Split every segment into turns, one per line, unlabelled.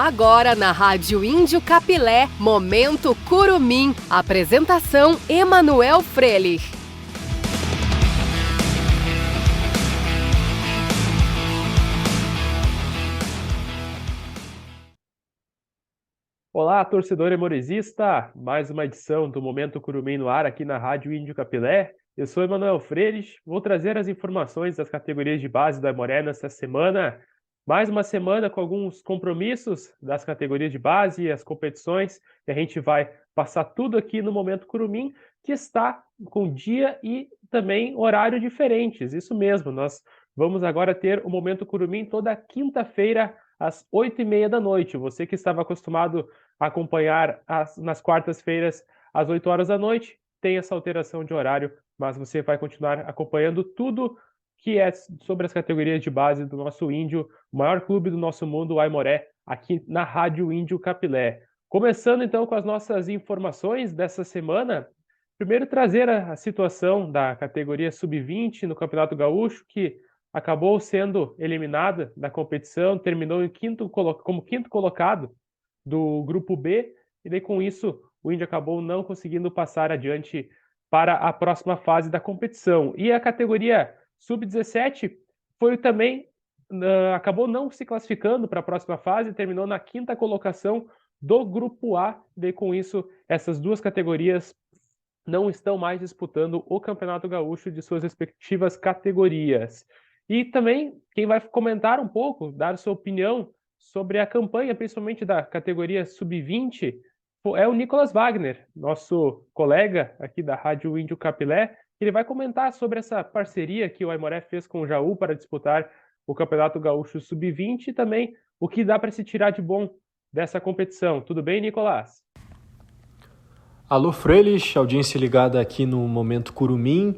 Agora na Rádio Índio Capilé, Momento Curumim. Apresentação Emanuel Frelich.
Olá, torcedor emorizista! Mais uma edição do Momento Curumim no ar aqui na Rádio Índio Capilé. Eu sou Emanuel Frelich, vou trazer as informações das categorias de base do Aimoré nesta semana. Mais uma semana com alguns compromissos das categorias de base e as competições. E a gente vai passar tudo aqui no Momento Curumim, que está com dia e também horário diferentes. Isso mesmo, nós vamos agora ter o Momento Curumim toda quinta-feira, às 8h30 da noite. Você que estava acostumado a acompanhar nas quartas-feiras, às 8 horas da noite, tem essa alteração de horário, mas você vai continuar acompanhando tudo que é sobre as categorias de base do nosso Índio, o maior clube do nosso mundo, o Aimoré, aqui na Rádio Índio Capilé. Começando então com as nossas informações dessa semana, primeiro trazer a situação da categoria Sub-20 no Campeonato Gaúcho, que acabou sendo eliminada da competição, terminou como quinto colocado do Grupo B, e daí com isso o Índio acabou não conseguindo passar adiante para a próxima fase da competição. E a categoria Sub-17 foi também, acabou não se classificando para a próxima fase, terminou na quinta colocação do Grupo A, e daí com isso essas duas categorias não estão mais disputando o Campeonato Gaúcho de suas respectivas categorias. E também, quem vai comentar um pouco, dar sua opinião sobre a campanha, principalmente da categoria Sub-20, é o Nicolas Wagner, nosso colega aqui da Rádio Índio Capilé. Ele vai comentar sobre essa parceria que o Aimoré fez com o Jaú para disputar o Campeonato Gaúcho Sub-20 e também o que dá para se tirar de bom dessa competição. Tudo bem, Nicolas?
Alô, Frelich, audiência ligada aqui no Momento Curumim.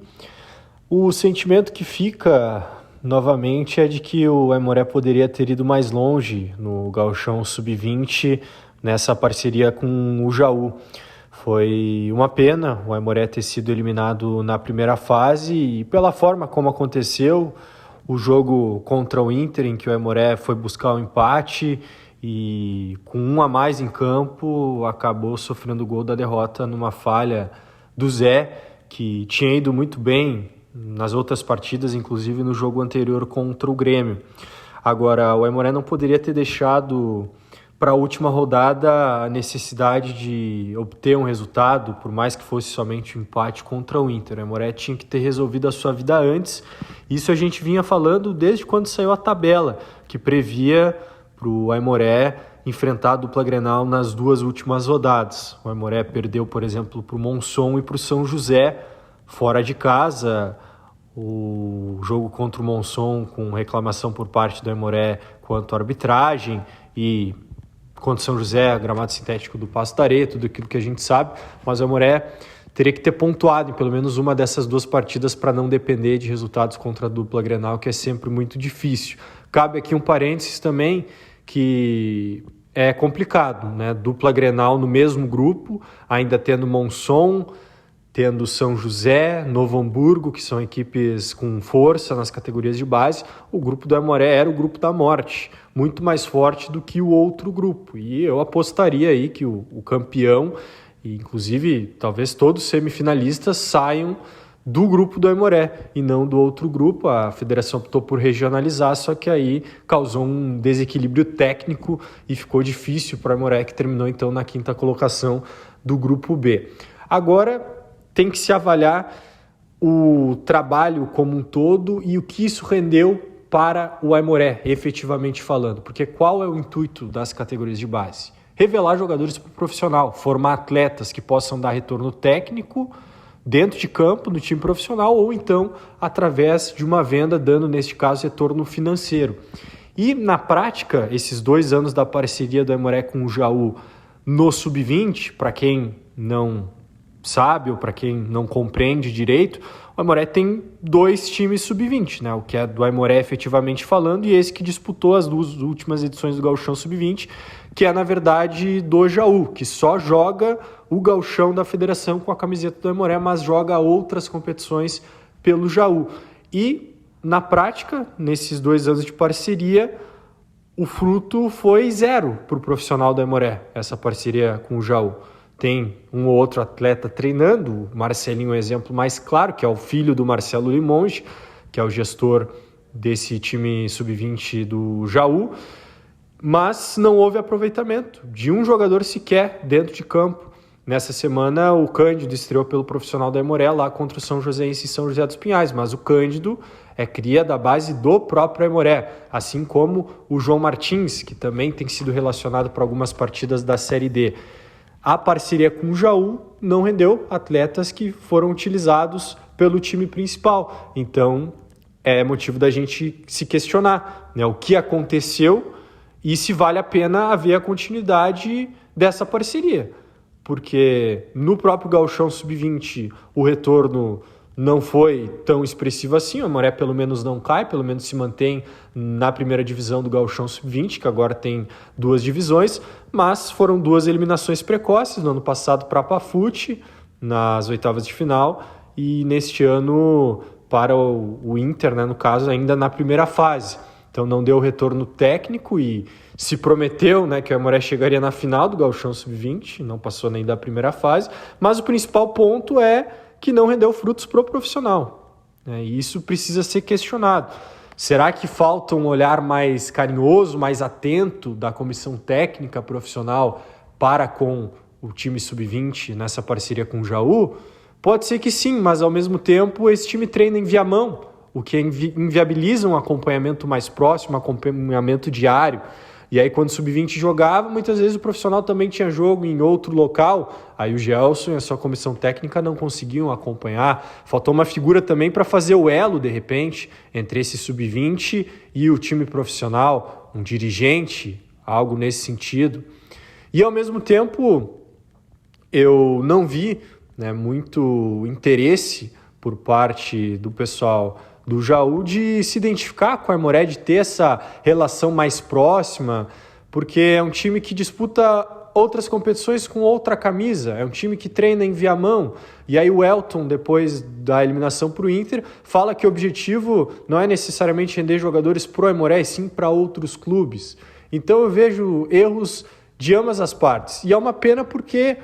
O sentimento que fica novamente é de que o Aimoré poderia ter ido mais longe no Gauchão Sub-20 nessa parceria com o Jaú. Foi uma pena o Aimoré ter sido eliminado na primeira fase e pela forma como aconteceu o jogo contra o Inter, em que o Aimoré foi buscar o empate e com um a mais em campo acabou sofrendo o gol da derrota numa falha do Zé, que tinha ido muito bem nas outras partidas, inclusive no jogo anterior contra o Grêmio. Agora, o Aimoré não poderia ter deixado para a última rodada a necessidade de obter um resultado, por mais que fosse somente um empate contra o Inter. O Aimoré tinha que ter resolvido a sua vida antes. Isso a gente vinha falando desde quando saiu a tabela, que previa para o Aimoré enfrentar a dupla Grenal nas duas últimas rodadas. O Aimoré perdeu, por exemplo, para o Monson e para o São José, fora de casa. O jogo contra o Monson com reclamação por parte do Aimoré quanto à arbitragem e contra o São José, gramado sintético do Passo da Areia, tudo aquilo que a gente sabe, mas o Aimoré teria que ter pontuado em pelo menos uma dessas duas partidas para não depender de resultados contra a dupla Grenal, que é sempre muito difícil. Cabe aqui um parênteses também, que é complicado, né? Dupla Grenal no mesmo grupo, ainda tendo Monson, tendo São José, Novo Hamburgo, que são equipes com força nas categorias de base. O grupo do Aimoré era o grupo da morte, muito mais forte do que o outro grupo. E eu apostaria aí que o campeão, e inclusive talvez todos os semifinalistas, saiam do grupo do Aimoré e não do outro grupo. A federação optou por regionalizar, só que aí causou um desequilíbrio técnico e ficou difícil para o Aimoré, que terminou então na quinta colocação do grupo B. Agora tem que se avaliar o trabalho como um todo e o que isso rendeu para o Aimoré, efetivamente falando. Porque qual é o intuito das categorias de base? Revelar jogadores para o profissional, formar atletas que possam dar retorno técnico dentro de campo, no time profissional, ou então através de uma venda, dando, neste caso, retorno financeiro. E, na prática, esses 2 anos da parceria do Aimoré com o Jaú no Sub-20, para quem não sabe ou para quem não compreende direito, o Aimoré tem 2 times Sub-20, né? O que é do Aimoré efetivamente falando e esse que disputou as 2 últimas edições do Gauchão Sub-20, que é na verdade do Jaú, que só joga o Gauchão da Federação com a camiseta do Aimoré, mas joga outras competições pelo Jaú. E na prática, nesses 2 anos de parceria, o fruto foi 0 para o profissional do Aimoré, essa parceria com o Jaú. Tem um ou outro atleta treinando, o Marcelinho é um exemplo mais claro, que é o filho do Marcelo Limonge, que é o gestor desse time sub-20 do Jaú, mas não houve aproveitamento de um jogador sequer dentro de campo. Nessa semana, o Cândido estreou pelo profissional da Aimoré lá contra o São Joséense e São José dos Pinhais, mas o Cândido é cria da base do próprio Aimoré, assim como o João Martins, que também tem sido relacionado para algumas partidas da Série D. A parceria com o Jaú não rendeu atletas que foram utilizados pelo time principal. Então, é motivo da gente se questionar, né, o que aconteceu e se vale a pena haver a continuidade dessa parceria. Porque no próprio Gauchão Sub-20 o retorno não foi tão expressivo assim, o Aimoré pelo menos não cai, pelo menos se mantém na primeira divisão do Gauchão Sub-20, que agora tem 2 divisões, mas foram 2 eliminações precoces, no ano passado para a Pafute, nas oitavas de final, e neste ano para o Inter, né, no caso, ainda na primeira fase. Então não deu retorno técnico e se prometeu, né, que o Aimoré chegaria na final do Gauchão Sub-20, não passou nem da primeira fase, mas o principal ponto é que não rendeu frutos para o profissional, né, e isso precisa ser questionado. Será que falta um olhar mais carinhoso, mais atento da comissão técnica profissional para com o time Sub-20 nessa parceria com o Jaú? Pode ser que sim, mas ao mesmo tempo esse time treina em Viamão, o que inviabiliza um acompanhamento mais próximo, um acompanhamento diário. E aí quando o Sub-20 jogava, muitas vezes o profissional também tinha jogo em outro local, aí o Gelson e a sua comissão técnica não conseguiam acompanhar. Faltou uma figura também para fazer o elo, de repente, entre esse Sub-20 e o time profissional, um dirigente, algo nesse sentido. E ao mesmo tempo, eu não vi, né, muito interesse por parte do pessoal do Jaú de se identificar com a Aimoré, de ter essa relação mais próxima, porque é um time que disputa outras competições com outra camisa, é um time que treina em Viamão, e aí o Elton, depois da eliminação para o Inter, fala que o objetivo não é necessariamente render jogadores pro Aimoré, e sim para outros clubes. Então eu vejo erros de ambas as partes, e é uma pena porque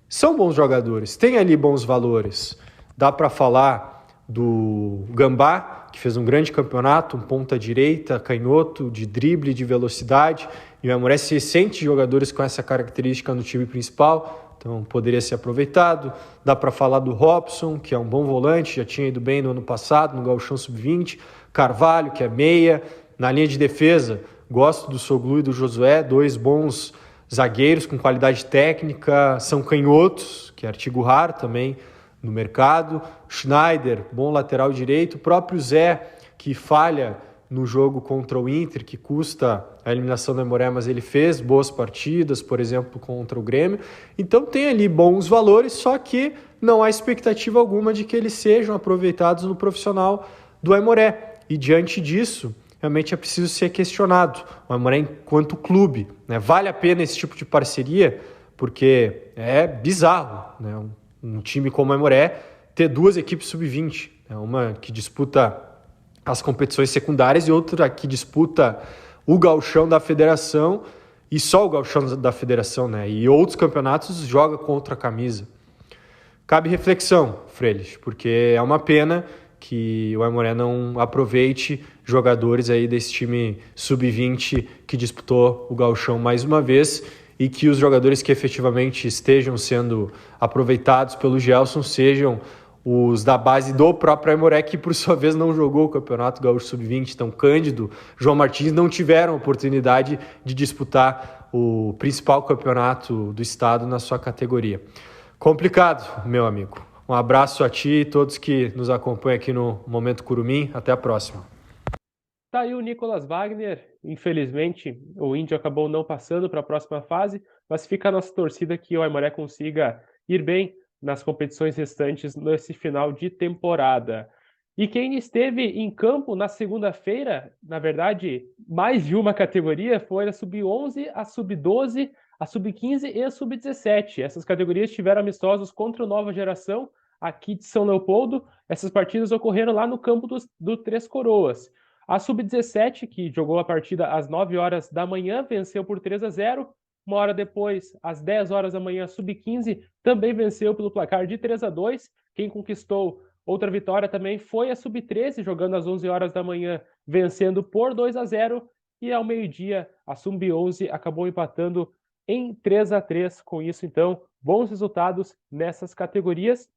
são bons jogadores, tem ali bons valores. Dá para falar do Gambá, que fez um grande campeonato, um ponta-direita, canhoto, de drible, de velocidade, e o Aimoré se sente jogadores com essa característica no time principal, então poderia ser aproveitado. Dá para falar do Robson, que é um bom volante, já tinha ido bem no ano passado, no Gauchão Sub-20, Carvalho, que é meia. Na linha de defesa, gosto do Soglu e do Josué, 2 bons zagueiros com qualidade técnica, são canhotos, que é artigo raro também no mercado. Schneider, bom lateral direito. O próprio Zé, que falha no jogo contra o Inter, que custa a eliminação do Aimoré, mas ele fez boas partidas, por exemplo, contra o Grêmio. Então tem ali bons valores, só que não há expectativa alguma de que eles sejam aproveitados no profissional do Aimoré. E diante disso, realmente é preciso ser questionado. O Aimoré enquanto clube, né? Vale a pena esse tipo de parceria? Porque é bizarro, né? Um time como o Aimoré ter 2 equipes sub-20, né? Uma que disputa as competições secundárias e outra que disputa o gauchão da federação, e só o gauchão da federação, né? E outros campeonatos joga com outra camisa. Cabe reflexão, Frelix, porque é uma pena que o Aimoré não aproveite jogadores aí desse time sub-20 que disputou o gauchão mais uma vez, e que os jogadores que efetivamente estejam sendo aproveitados pelo Gelson sejam os da base do próprio Aimoré, que por sua vez não jogou o Campeonato Gaúcho Sub-20. Então Cândido, João Martins não tiveram oportunidade de disputar o principal campeonato do estado na sua categoria. Complicado, meu amigo. Um abraço a ti e todos que nos acompanham aqui no Momento Curumim. Até a próxima.
Tá aí o Nicolas Wagner. Infelizmente, o Índio acabou não passando para a próxima fase, mas fica a nossa torcida que o Aimoré consiga ir bem nas competições restantes nesse final de temporada. E quem esteve em campo na segunda-feira, na verdade, mais de uma categoria, foi a Sub-11, a Sub-12, a Sub-15 e a Sub-17. Essas categorias tiveram amistosos contra o Nova Geração, aqui de São Leopoldo. Essas partidas ocorreram lá no campo do Três Coroas. A Sub-17, que jogou a partida às 9 horas da manhã, venceu por 3-0. Uma hora depois, às 10 horas da manhã, a Sub-15 também venceu pelo placar de 3-2. Quem conquistou outra vitória também foi a Sub-13, jogando às 11 horas da manhã, vencendo por 2-0. E ao meio-dia, a Sub-11 acabou empatando em 3-3. Com isso, então, bons resultados nessas categorias,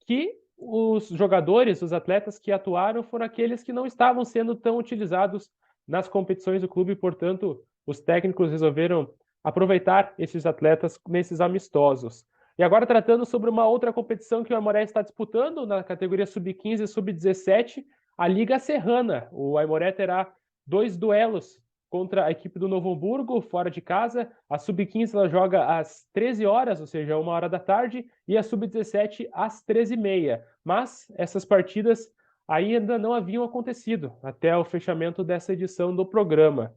que os jogadores, os atletas que atuaram foram aqueles que não estavam sendo tão utilizados nas competições do clube, portanto, os técnicos resolveram aproveitar esses atletas nesses amistosos. E agora tratando sobre uma outra competição que o Aimoré está disputando na categoria Sub-15 e Sub-17, a Liga Serrana. O Aimoré terá 2 duelos contra a equipe do Novo Hamburgo, fora de casa. A Sub-15 ela joga às 13 horas, ou seja, 1 hora da tarde, e a Sub-17 às 13h30. Mas essas partidas ainda não haviam acontecido até o fechamento dessa edição do programa.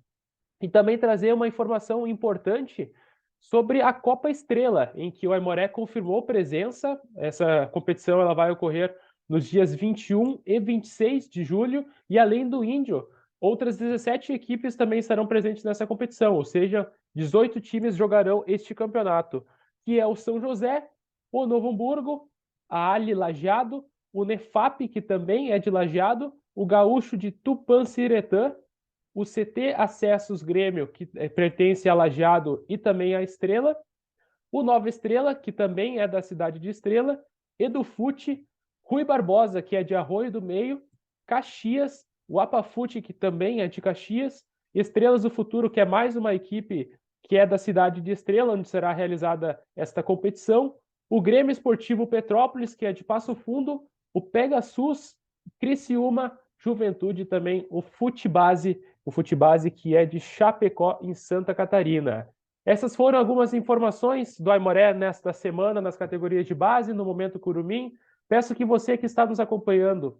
E também trazer uma informação importante sobre a Copa Estrela, em que o Aimoré confirmou presença. Essa competição ela vai ocorrer nos dias 21 e 26 de julho, e além do Índio, outras 17 equipes também estarão presentes nessa competição, ou seja, 18 times jogarão este campeonato, que é o São José, o Novo Hamburgo, a Ali Lajeado, o Nefap, que também é de Lajeado, o Gaúcho de Tupanciretã, o CT Acessos Grêmio, que pertence a Lajeado e também à Estrela, o Nova Estrela, que também é da cidade de Estrela, Edufute, Rui Barbosa, que é de Arroio do Meio, Caxias, o Apafute, que também é de Caxias, Estrelas do Futuro, que é mais uma equipe que é da cidade de Estrela, onde será realizada esta competição, o Grêmio Esportivo Petrópolis, que é de Passo Fundo, o Pegasus, Criciúma, Juventude também, o Futebase que é de Chapecó, em Santa Catarina. Essas foram algumas informações do Aimoré nesta semana nas categorias de base, no Momento Curumim. Peço que você que está nos acompanhando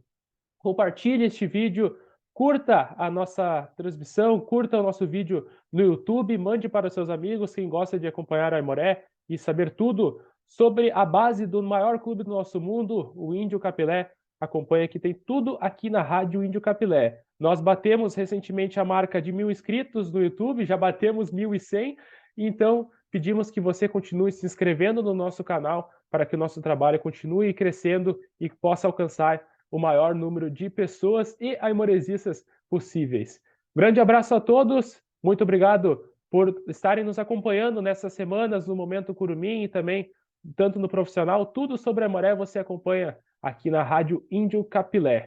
compartilhe este vídeo, curta a nossa transmissão, curta o nosso vídeo no YouTube, mande para os seus amigos, quem gosta de acompanhar o Aimoré e saber tudo sobre a base do maior clube do nosso mundo, o Índio Capilé. Acompanha que tem tudo aqui na Rádio Índio Capilé. Nós batemos recentemente a marca de 1.000 inscritos no YouTube, já batemos 1.100, então pedimos que você continue se inscrevendo no nosso canal para que o nosso trabalho continue crescendo e possa alcançar o maior número de pessoas e aimoresistas possíveis. Grande abraço a todos, muito obrigado por estarem nos acompanhando nessas semanas no Momento Curumim e também tanto no profissional, tudo sobre Aimoré você acompanha aqui na Rádio Índio Capilé.